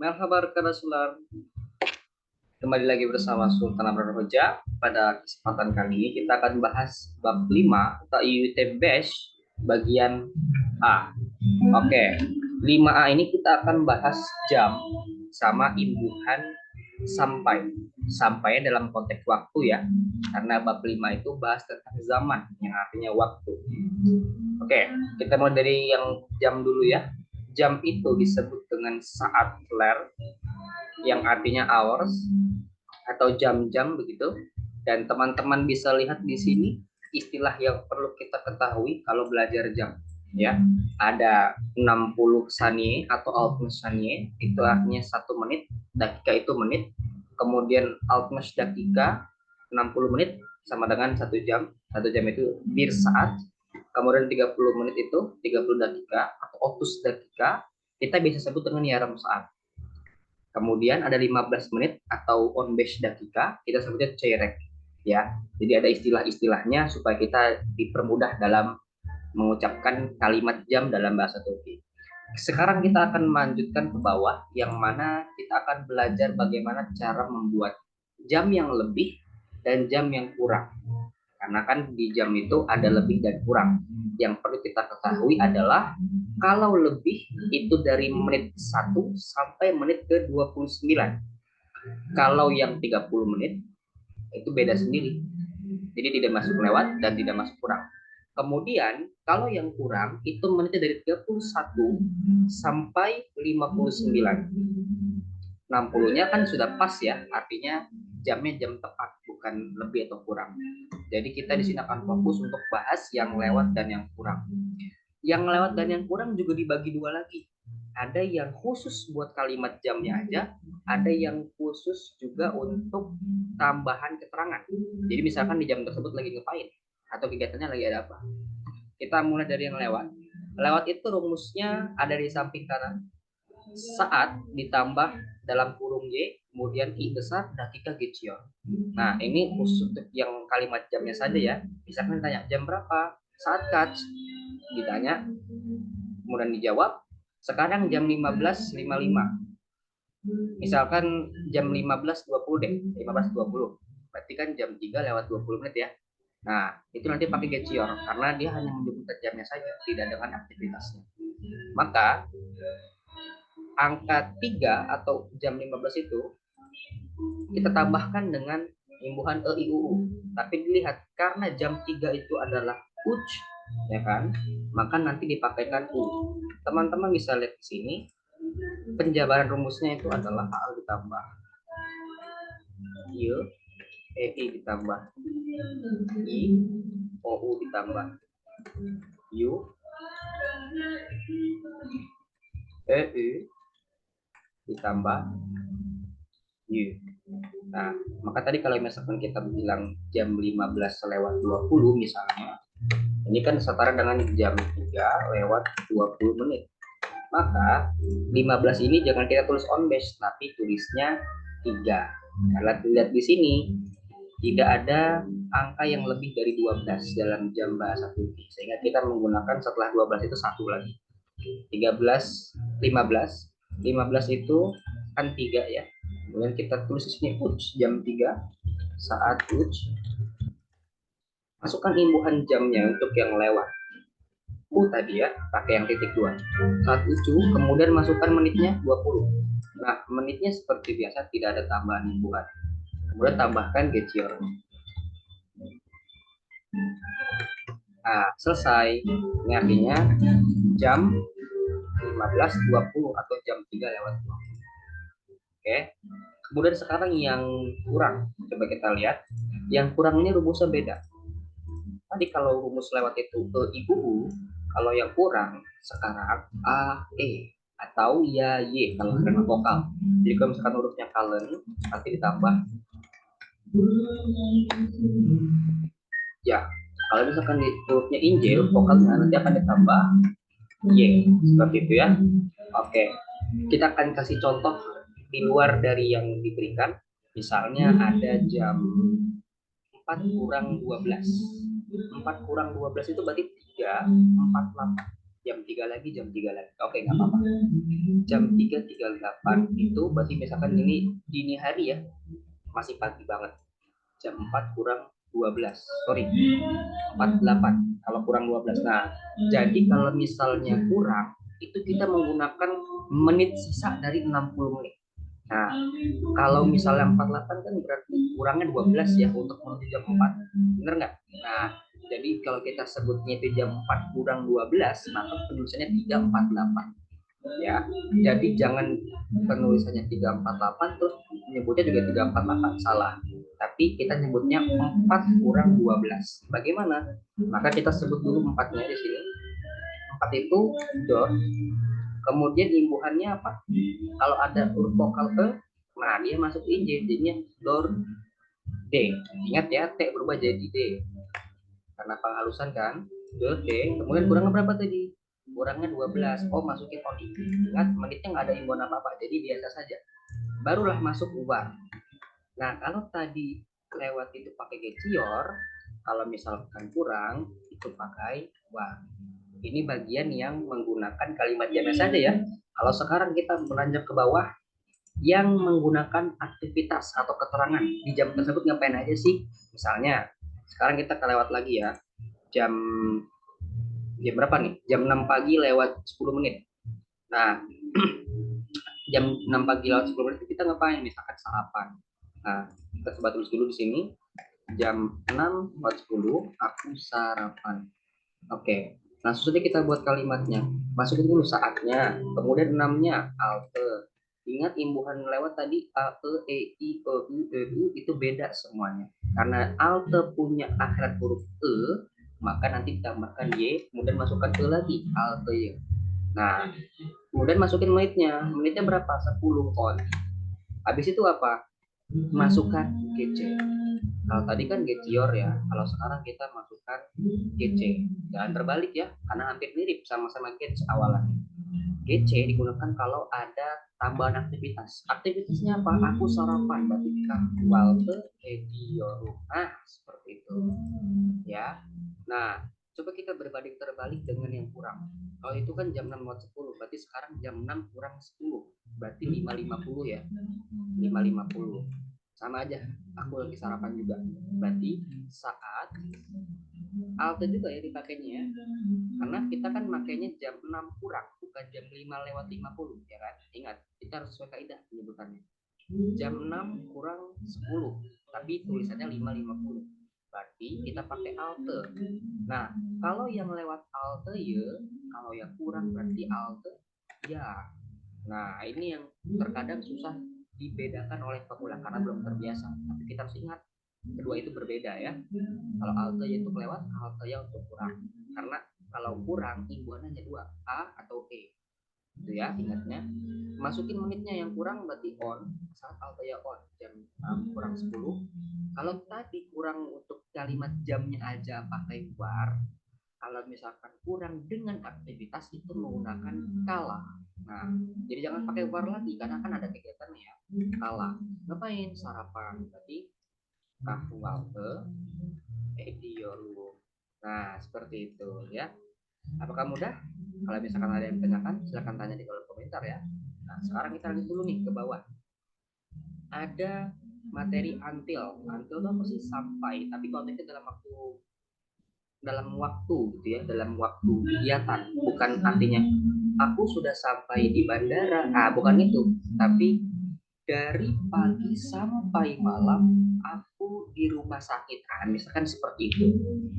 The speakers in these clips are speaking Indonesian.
Merhaba rekan kembali lagi bersama Sultan Amran Hoja. Pada kesempatan kali ini kita akan bahas bab 5 atau IUT Bash bagian A. Oke, 5A ini kita akan bahas jam sama imbuhan sampai. Sampai dalam konteks waktu ya. Karena bab 5 itu bahas tentang zaman yang artinya waktu. Oke, kita mulai dari yang jam dulu ya. Jam itu disebut dengan saat flair yang artinya hours atau jam-jam begitu. Dan teman-teman bisa lihat di sini istilah yang perlu kita ketahui kalau belajar jam ya. Ada 60 sanie atau altmes sanie, itu artinya 1 menit, dakika itu menit. Kemudian altmes dakika 60 menit sama dengan 1 jam. 1 jam itu bir saat. Kemudian 30 menit itu 30 dakika atau opus dakika, kita bisa sebut dengan yaram saat. Kemudian ada 15 menit atau on base dakika, kita sebutnya cerek ya. Jadi ada istilah-istilahnya supaya kita dipermudah dalam mengucapkan kalimat jam dalam bahasa Turki. Sekarang kita akan melanjutkan ke bawah yang mana kita akan belajar bagaimana cara membuat jam yang lebih dan jam yang kurang. Karena kan di jam itu ada lebih dan kurang. Yang perlu kita ketahui adalah kalau lebih itu dari menit 1 sampai menit ke 29. Kalau yang 30 menit itu beda sendiri. Jadi tidak masuk lewat dan tidak masuk kurang. Kemudian kalau yang kurang itu menitnya dari 31 sampai 59. 60-nya kan sudah pas ya, artinya jamnya jam tepat, bukan lebih atau kurang. Jadi kita di sini akan fokus untuk bahas yang lewat dan yang kurang. Yang lewat dan yang kurang juga dibagi dua lagi. Ada yang khusus buat kalimat jamnya aja, ada yang khusus juga untuk tambahan keterangan. Jadi misalkan di jam tersebut lagi ngapain atau kegiatannya lagi ada apa. Kita mulai dari yang lewat. Lewat itu rumusnya ada di samping kanan. Saat ditambah dalam kurung Y, kemudian I besar, dakika geçiyor. Nah, ini khusus untuk yang kalimat jamnya saja ya. Misalkan ditanya, jam berapa? Saat kaç? Ditanya, kemudian dijawab, sekarang jam 15.55. Misalkan jam 15.20 deh, 15.20. Berarti kan jam 3 lewat 20 menit ya. Nah, itu nanti pakai geçiyor, karena dia hanya menyebutkan jamnya saja, tidak dengan aktivitasnya. Maka, angka 3 atau jam 15 itu kita tambahkan dengan imbuhan EIUU. Tapi dilihat karena jam 3 itu adalah uj ya kan, maka nanti dipakaikan u. Teman-teman bisa lihat di sini penjabaran rumusnya itu adalah A ditambah Y, EI ditambah I, OU ditambah U, EI ditambah U. Nah, maka tadi kalau misalkan kita bilang jam 15:20 misalnya, ini kan setara dengan jam 3:20 menit. Maka 15 ini jangan kita tulis on base, tapi tulisnya 3. Karena dilihat di sini tidak ada angka yang lebih dari 12 dalam jam bahasa Turki, sehingga kita menggunakan setelah 12 itu satu lagi. 13, 15. 15 itu kan 3 ya. Kemudian kita tulis di sini uj jam 3, saat uj. Masukkan imbuhan jamnya untuk yang lewat. U tadi ya, pakai yang titik 2. Saat uju, kemudian masukkan menitnya 20. Nah, menitnya seperti biasa, tidak ada tambahan imbuhan. Kemudian tambahkan geçiyor. Nah, selesai. Ini artinya jam 15.20 atau jam 3:20. Oke. Kemudian sekarang yang kurang. Coba kita lihat. Yang kurang ini rumusnya beda. Tadi kalau rumus lewat itu EIUU, kalau yang kurang sekarang A, E atau ya Y kalau karena vokal. Jadi kalau misalkan hurufnya kalen nanti ditambah ya. Kalau misalkan di hurufnya injil vokalnya nanti akan ditambah Y. Seperti itu ya. Oke. Kita akan kasih contoh di luar dari yang diberikan. Misalnya ada jam 4 kurang 12. 4 kurang 12 itu berarti 3:48. jam 3 lagi, jam 3 lagi. Oke, nggak apa-apa. Jam 3.38 itu berarti misalkan ini dini hari ya, masih pagi banget. Jam 4 kurang 12. Sorry, 48 kalau kurang 12. Nah, jadi kalau misalnya kurang, itu kita menggunakan menit sisa dari 60 menit. Nah, kalau misalnya 48 kan berarti kurangnya 12 ya untuk menuju jam 4. Bener nggak? Nah, jadi kalau kita sebutnya itu jam 4 kurang 12, maka penulisannya 348. Ya, jadi jangan penulisannya 348 terus menyebutnya juga 348, salah. Tapi kita nyebutnya 4 kurang 12. Bagaimana? Maka kita sebut dulu 4-nya di sini. 4 itu dot, kemudian imbuhannya apa? Kalau ada huruf vokal e, nah dia masuk ij, jadinya dor d. Ingat ya, t berubah jadi d karena penghalusan kan. Dor d, kemudian kurangnya berapa tadi? Kurangnya 12. Oh, masukin on. Ingat, menitnya nggak ada imbuhan apa-apa, jadi biasa saja. Barulah masuk ubar. Nah, kalau tadi lewat itu pakai gecior, kalau misalkan kurang itu pakai ubar. Ini bagian yang menggunakan kalimat jamnya saja ya. Kalau sekarang kita beranjak ke bawah, yang menggunakan aktivitas atau keterangan di jam tersebut ngapain aja sih? Misalnya, sekarang kita kelewat lagi ya, jam berapa nih? Jam 6 pagi lewat 10 menit. Nah, jam 6 pagi lewat 10 menit kita ngapain? Misalkan sarapan. Nah, kita coba tulis dulu di sini. Jam 6 lewat 10 aku sarapan. Oke. Nah, selanjutnya kita buat kalimatnya. Masukin dulu saatnya, kemudian 6-nya halte. Ingat imbuhan lewat tadi a, e, i, u itu beda semuanya. Karena halte punya akhirat huruf e, maka nanti ditambahkan y, kemudian masukkan e lagi, halte y. Nah, kemudian masukin menitnya. Menitnya berapa? 10 on. Habis itu apa? Masukkan GC. Kalau tadi kan gecior ya, kalau sekarang kita masukkan GC. Jangan terbalik ya, karena hampir mirip sama-sama gec awalannya. GC digunakan kalau ada tambahan aktivitas. Aktivitasnya apa? Aku sarapan, berarti walte ediorum. Nah, seperti itu. Ya. Nah, coba kita berbanding terbalik dengan yang kurang. Kalau itu kan jam 6 lewat 10, berarti sekarang jam 6 kurang 10. Berarti 5.50 ya. 5.50. Sama aja, aku lagi sarapan juga. Berarti saat halte juga ya dipakainya ya. Karena kita kan makainya jam 6 kurang, bukan jam 5 lewat 50 ya kan. Ingat, kita harus sesuai kaidah penyebutannya. Jam 6 kurang 10, tapi tulisannya 5.50. Berarti kita pakai halte. Nah, kalau yang lewat halte ya, kalau yang kurang berarti halte ya. Nah, ini yang terkadang susah dibedakan oleh pemula karena belum terbiasa. Tapi kita harus ingat, kedua itu berbeda ya. Kalau halte itu kelewat, halte yang untuk kurang. Karena kalau kurang, imbuhannya hanya dua, A atau E. Itu ya, ingatnya. Masukin menitnya yang kurang berarti on, saat halte ya on, jam 6 kurang 10. Kalau tadi kurang untuk kalimat jamnya aja pakai war, kalau misalkan kurang dengan aktivitas itu menggunakan kala. Nah, jadi jangan pakai war lagi karena kan ada kegiatan ya. Kala. Ngapain? Sarapan. Berarti kahwalte ediorum. Nah, seperti itu ya. Apakah mudah? Kalau misalkan ada yang tanyakan, silahkan tanya di kolom komentar ya. Nah, sekarang kita lanjut dulu nih ke bawah. Ada materi until. Until itu apa sih? Sampai. Tapi konteksnya dalam waktu gitu ya, dalam waktu kegiatan, bukan artinya aku sudah sampai di bandara. Nah, bukan itu, tapi dari pagi sampai malam aku di rumah sakit. Nah, misalkan seperti itu.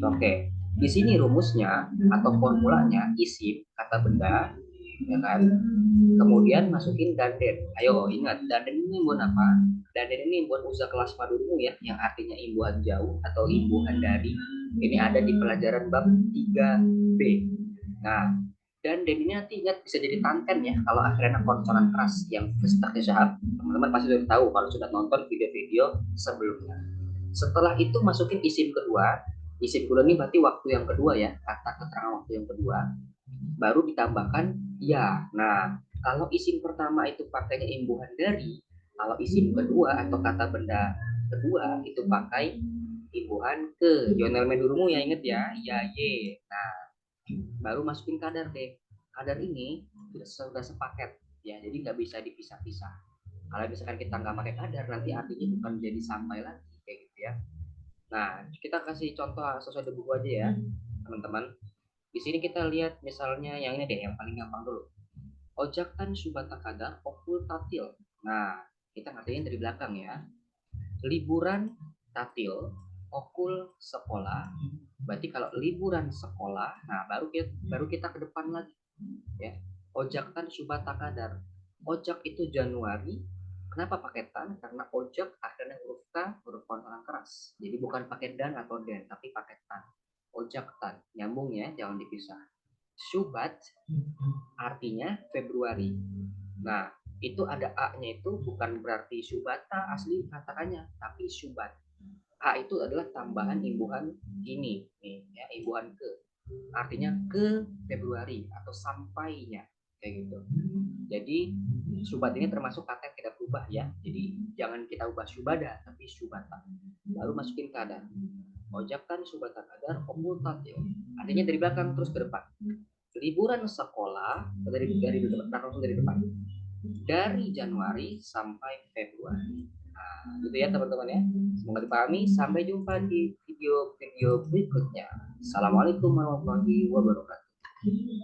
Oke, di sini rumusnya atau formulanya isim kata benda, ya kan? Kemudian masukin danden. Ayo ingat, danden ini buat apa? Danden ini buat usaha kelas padumu ya, yang artinya imbuhan jauh atau imbuhan dari. Ini ada di pelajaran bab 3B. Nah, dan ini nanti ingat bisa jadi tanten ya kalau akhirnya konsonan keras yang festaknya syahab. Teman-teman pasti sudah tahu kalau sudah nonton video-video sebelumnya. Setelah itu masukin isim kedua. Isim kedua ini berarti waktu yang kedua ya, kata keterangan waktu yang kedua. Baru ditambahkan ya. Nah, kalau isim pertama itu pakainya imbuhan dari, kalau isim kedua atau kata benda kedua itu pakai imbuhan ke. Jonel mendurumu ya, inget ya, ya ye. Nah, baru masukin kadar deh. kadar ini sudah sepaket ya, jadi nggak bisa dipisah-pisah. Kalau misalkan kita nggak pakai kadar, nanti artinya bukan jadi sampai lagi kayak gitu ya. Nah, kita kasih contoh sesuai buku aja ya, teman-teman. Di sini kita lihat misalnya yang ini deh, yang paling gampang dulu. Ojakkan subata kadar okul tatil. Nah, kita ngertiin dari belakang ya. Liburan tatil, okul sekolah. Berarti kalau liburan sekolah, nah baru kita ke depan lagi ya. Ojakkan subata kadar. Ojak itu Januari. Kenapa pakai tan? Karena ojak akhirnya huruf K, huruf konsonan keras. Jadi bukan pakai dan atau den, tapi pakai tan. Ojak tan, nyambung ya, jangan dipisah. Subat artinya Februari. Nah, itu ada A-nya, itu bukan berarti Subata asli katakannya, tapi Subat. A itu adalah tambahan imbuhan ini, nih ya, imbuhan ke. Artinya ke Februari atau sampainya kayak gitu. Jadi Subat ini termasuk kata yang tidak berubah ya. Jadi jangan kita ubah Subada tapi Subata. Lalu masukin kadar. Ojakkan Subata kadar okultat ya. Artinya dari belakang terus ke depan. Liburan sekolah dari depan dari Januari sampai Februari. Nah, gitu ya teman-teman ya. Semoga dipahami. Sampai jumpa di video-video berikutnya. Assalamualaikum warahmatullahi wabarakatuh.